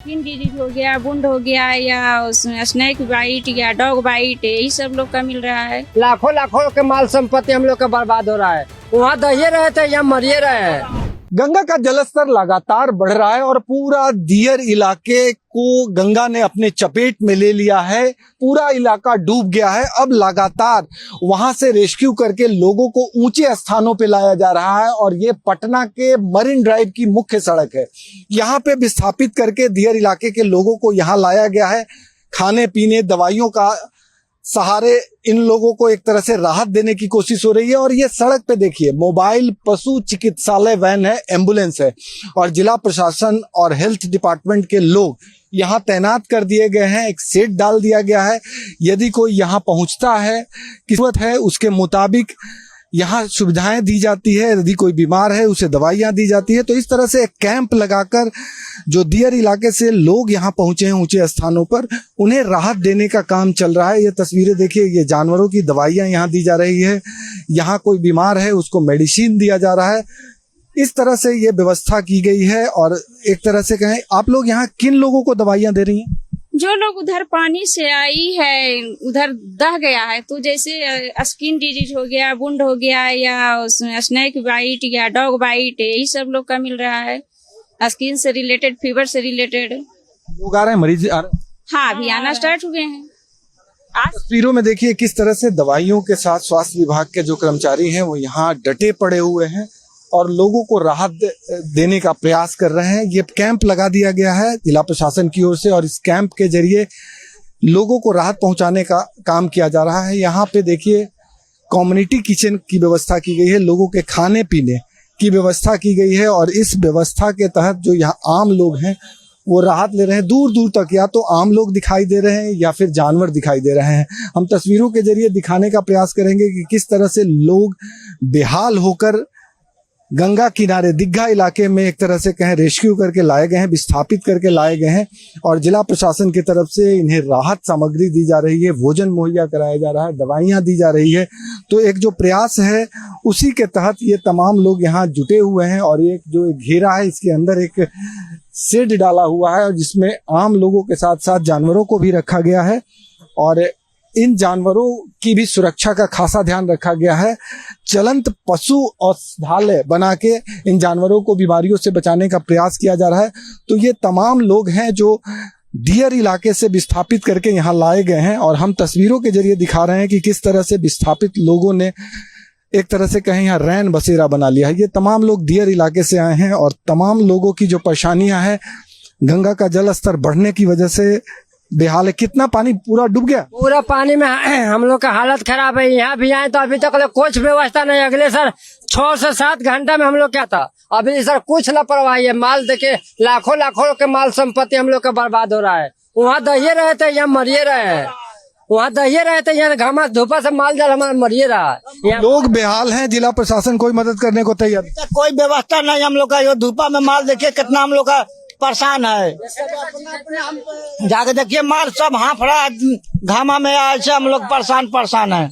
Skin disease हो गया, wound हो गया, या स्नेक बाइट या डॉग बाइट, यही सब लोग का मिल रहा है। लाखों लाखों के माल संपत्ति हम लोग का बर्बाद हो रहा है। वहाँ दहिए रहे थे या मरिए रहे हैं। गंगा का जलस्तर लगातार बढ़ रहा है और पूरा दियर इलाके को गंगा ने अपने चपेट में ले लिया है। पूरा इलाका डूब गया है। अब लगातार वहां से रेस्क्यू करके लोगों को ऊंचे स्थानों पे लाया जा रहा है और ये पटना के मरीन ड्राइव की मुख्य सड़क है। यहाँ पे विस्थापित करके दियर इलाके के लोगों को यहाँ लाया गया है। खाने पीने, दवाइयों का सहारे इन लोगों को एक तरह से राहत देने की कोशिश हो रही है। और ये सड़क पे देखिए, मोबाइल पशु चिकित्सालय वैन है, एम्बुलेंस है और जिला प्रशासन और हेल्थ डिपार्टमेंट के लोग यहाँ तैनात कर दिए गए हैं। एक सेट डाल दिया गया है। यदि कोई यहाँ पहुंचता है, किस्मत है, उसके मुताबिक यहाँ सुविधाएं दी जाती है। यदि कोई बीमार है उसे दवाइयां दी जाती है। तो इस तरह से एक कैंप लगाकर जो दियर इलाके से लोग यहाँ पहुंचे हैं ऊंचे स्थानों पर, उन्हें राहत देने का काम चल रहा है। ये तस्वीरें देखिए, ये जानवरों की दवाइयां यहाँ दी जा रही है। यहाँ कोई बीमार है उसको मेडिसिन दिया जा रहा है। इस तरह से ये व्यवस्था की गई है। और एक तरह से कहें, आप लोग यहाँ किन लोगों को दवाइयां दे रही हैं? जो लोग उधर पानी से आई है, उधर दह गया है, तो जैसे स्किन डिजीज हो गया, वुंड हो गया, या स्नेक बाइट या डॉग बाइट, यही सब लोग का मिल रहा है। स्किन से रिलेटेड, फीवर से रिलेटेड लोग आ रहे हैं, मरीज आ रहे हैं। हाँ, अभी आना स्टार्ट हुए हैं। आज तस्वीरों में देखिए किस तरह से दवाइयों के साथ स्वास्थ्य विभाग के जो कर्मचारी हैं वो यहाँ डटे पड़े हुए हैं और लोगों को राहत देने का प्रयास कर रहे हैं। ये कैंप लगा दिया गया है जिला प्रशासन की ओर से और इस कैंप के जरिए लोगों को राहत पहुंचाने का काम किया जा रहा है। यहाँ पे देखिए कम्युनिटी किचन की व्यवस्था की गई है, लोगों के खाने पीने की व्यवस्था की गई है और इस व्यवस्था के तहत जो यहाँ आम लोग हैं वो राहत ले रहे हैं। दूर दूर तक या तो आम लोग दिखाई दे रहे हैं या फिर जानवर दिखाई दे रहे हैं। हम तस्वीरों के जरिए दिखाने का प्रयास करेंगे कि किस तरह से लोग बेहाल होकर गंगा किनारे दीघा इलाके में एक तरह से कहें रेस्क्यू करके लाए गए हैं, विस्थापित करके लाए गए हैं और जिला प्रशासन की तरफ से इन्हें राहत सामग्री दी जा रही है, भोजन मुहैया कराया जा रहा है, दवाइयां दी जा रही है। तो एक जो प्रयास है उसी के तहत ये तमाम लोग यहाँ जुटे हुए हैं और एक जो घेरा है इसके अंदर एक शेड डाला हुआ है और जिसमें आम लोगों के साथ साथ जानवरों को भी रखा गया है और इन जानवरों की भी सुरक्षा का खासा ध्यान रखा गया है। चलंत पशु औषधालय बना के इन जानवरों को बीमारियों से बचाने का प्रयास किया जा रहा है। तो ये तमाम लोग हैं जो दियर इलाके से विस्थापित करके यहाँ लाए गए हैं और हम तस्वीरों के जरिए दिखा रहे हैं कि किस तरह से विस्थापित लोगों ने एक तरह से कहें यहाँ रैन बसेरा बना लिया है। ये तमाम लोग दियर इलाके से आए हैं और तमाम लोगों की जो परेशानियां हैं, गंगा का जल स्तर बढ़ने की वजह से बेहाल है। कितना पानी पूरा डूब गया? पूरा पानी में हम लोग का हालत खराब है। यहाँ भी आए तो अभी तक कुछ व्यवस्था नहीं। अगले सर 6 से 7 घंटा में हम लोग क्या था, अभी सर कुछ लापरवाही है। माल देखे, लाखों लाखों के माल संपत्ति हम लोग का बर्बाद हो रहा है। वहाँ दहिए रहे थे या मरिए रहे हैं। वहाँ दहिए रहे थे, यहाँ घामा धूपा से माल जाल हमारा मरिए रहा है। लोग बेहाल हैं, जिला प्रशासन कोई मदद करने को तैयार? कोई व्यवस्था नहीं हम लोग का। ये धूपा में माल देखिए कितना हम लोग का परेशान है। जाके देखिए माल सब हाँफ रहा है घामा में, ऐसे हम लोग परेशान है।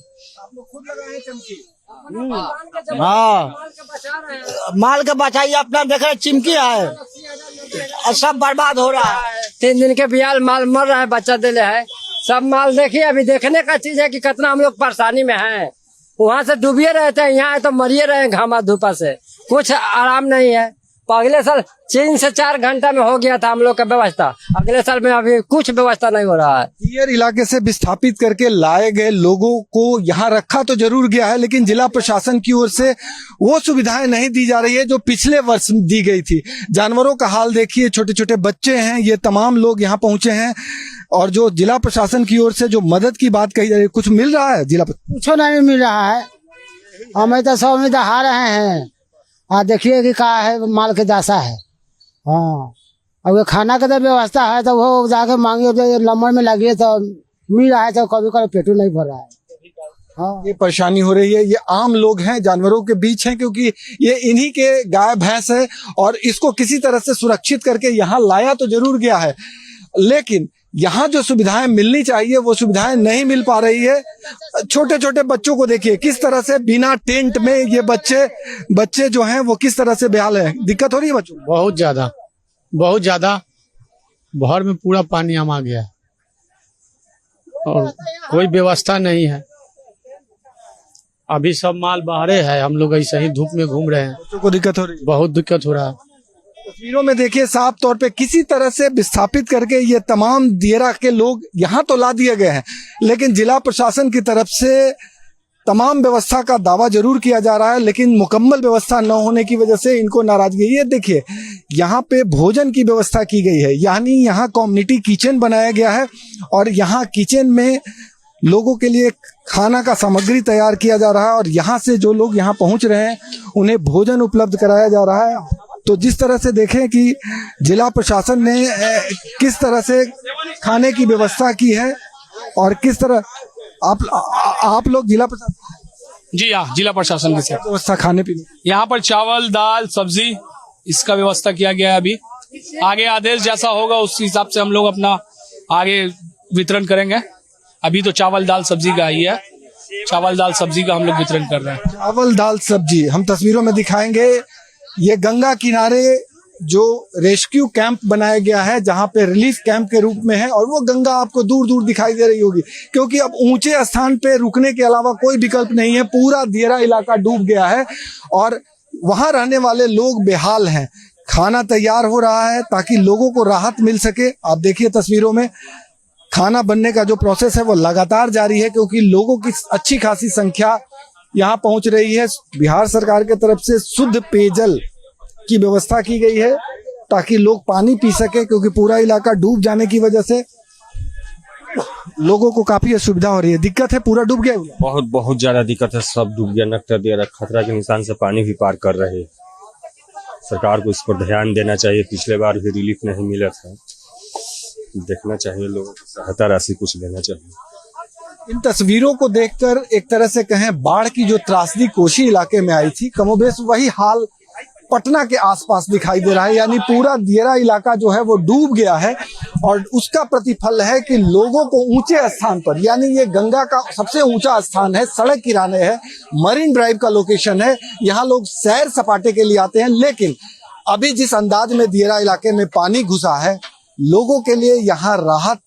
हाँ, माल के बचाइए अपना। देख रहे चिमकी है और सब बर्बाद हो रहा है। 3 दिन के बियाल माल मर रहा है, बच्चा दिले है सब माल। देखिए अभी देखने का चीज है कि कितना हम लोग परेशानी में हैं। वहाँ से डूबिए रहते हैं, यहाँ तो मरिए रहे हैं घामा धूपा से। कुछ आराम नहीं है। अगले साल 3 से 4 घंटा में हो गया था हम लोग का व्यवस्था। अगले साल में अभी कुछ व्यवस्था नहीं हो रहा है। दियर इलाके से विस्थापित करके लाए गए लोगों को यहाँ रखा तो जरूर गया है, लेकिन जिला प्रशासन की ओर से वो सुविधाएं नहीं दी जा रही है जो पिछले वर्ष दी गई थी। जानवरों का हाल देखिए, छोटे छोटे बच्चे हैं, ये तमाम लोग यहाँ पहुंचे हैं और जो जिला प्रशासन की ओर से जो मदद की बात कही जा रही है, कुछ मिल रहा है? जिला कुछ नहीं मिल रहा है। हमें तो सब में दहा रहे हैं। देखिए कि क्या है, माल के दासा है। हाँ, अब खाना का तो व्यवस्था है तो वो जाके मांगे लम्बर में लगिए तो मिल रहा है, तो कभी कभी पेटू नहीं भर रहा है। हाँ, ये परेशानी हो रही है। ये आम लोग हैं, जानवरों के बीच हैं, क्योंकि ये इन्हीं के गाय भैंस है और इसको किसी तरह से सुरक्षित करके यहाँ लाया तो जरूर गया है, लेकिन यहाँ जो सुविधाएं मिलनी चाहिए वो सुविधाएं नहीं मिल पा रही है। छोटे छोटे बच्चों को देखिए किस तरह से बिना टेंट में ये बच्चे जो हैं वो किस तरह से बेहाल है। दिक्कत हो रही है बच्चों? बहुत ज्यादा भर में पूरा पानी आ गया है और कोई व्यवस्था नहीं है। अभी सब माल बाहरे है, हम लोग ऐसे ही धूप में घूम रहे हैं। बच्चों को दिक्कत हो रही है। बहुत दिक्कत हो रहा है। तस्वीरों में देखिए साफ तौर पे किसी तरह से विस्थापित करके ये तमाम दियरा के लोग यहाँ तो ला दिए गए हैं, लेकिन जिला प्रशासन की तरफ से तमाम व्यवस्था का दावा जरूर किया जा रहा है, लेकिन मुकम्मल व्यवस्था न होने की वजह से इनको नाराजगी। ये देखिए यहाँ पे भोजन की व्यवस्था की गई है, यानी यहाँ कम्युनिटी किचन बनाया गया है और यहाँ किचन में लोगों के लिए खाना का सामग्री तैयार किया जा रहा है और यहाँ से जो लोग यहाँ पहुँच रहे हैं उन्हें भोजन उपलब्ध कराया जा रहा है। तो जिस तरह से देखें कि जिला प्रशासन ने किस तरह से खाने की व्यवस्था की है और किस तरह आप लोग जिला प्रशासन। जी हाँ, जिला प्रशासन के साथ व्यवस्था खाने पीने यहाँ पर चावल दाल सब्जी इसका व्यवस्था किया गया है। अभी आगे आदेश जैसा होगा उस हिसाब से हम लोग अपना आगे वितरण करेंगे। अभी तो चावल दाल सब्जी का ही है, चावल दाल सब्जी का हम लोग वितरण कर रहे हैं। चावल दाल सब्जी हम तस्वीरों में दिखाएंगे। ये गंगा किनारे जो रेस्क्यू कैंप बनाया गया है, जहां पे रिलीफ कैंप के रूप में है और वो गंगा आपको दूर दूर दिखाई दे रही होगी, क्योंकि अब ऊंचे स्थान पे रुकने के अलावा कोई विकल्प नहीं है। पूरा दियरा इलाका डूब गया है और वहां रहने वाले लोग बेहाल हैं। खाना तैयार हो रहा है ताकि लोगों को राहत मिल सके। आप देखिए तस्वीरों में खाना बनने का जो प्रोसेस है वो लगातार जारी है, क्योंकि लोगों की अच्छी खासी संख्या यहाँ पहुंच रही है। बिहार सरकार की तरफ से शुद्ध पेयजल की व्यवस्था की गई है ताकि लोग पानी पी सके, क्योंकि पूरा इलाका डूब जाने की वजह से लोगों को काफी असुविधा हो रही है। दिक्कत है, पूरा डूब गया। बहुत ज्यादा दिक्कत है, सब डूब गया, नक्का दे रहा, खतरा के निशान से पानी भी पार कर रहे। सरकार को इस पर ध्यान देना चाहिए। पिछले बार भी रिलीफ नहीं मिला था, देखना चाहिए, लोगों को सहायता राशि कुछ देना चाहिए। इन तस्वीरों को देखकर एक तरह से कहें बाढ़ की जो त्रासदी कोशी इलाके में आई थी, कमोबेश वही हाल पटना के आसपास दिखाई दे रहा है। यानी पूरा दियरा इलाका जो है वो डूब गया है और उसका प्रतिफल है कि लोगों को ऊंचे स्थान पर, यानी ये गंगा का सबसे ऊंचा स्थान है, सड़क किनारे है, मरीन ड्राइव का लोकेशन है, यहाँ लोग सैर सपाटे के लिए आते हैं। लेकिन अभी जिस अंदाज में दियरा इलाके में पानी घुसा है, लोगों के लिए यहाँ राहत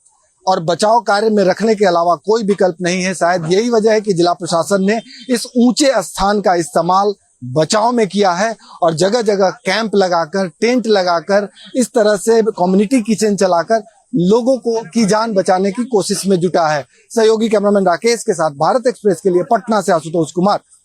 और बचाव कार्य में रखने के अलावा कोई विकल्प नहीं है। शायद यही वजह है कि जिला प्रशासन ने इस ऊंचे स्थान का इस्तेमाल बचाव में किया है और जगह जगह कैंप लगाकर, टेंट लगाकर, इस तरह से कम्युनिटी किचन चलाकर लोगों को की जान बचाने की कोशिश में जुटा है। सहयोगी कैमरामैन राकेश के साथ भारत एक्सप्रेस के लिए पटना से आशुतोष कुमार,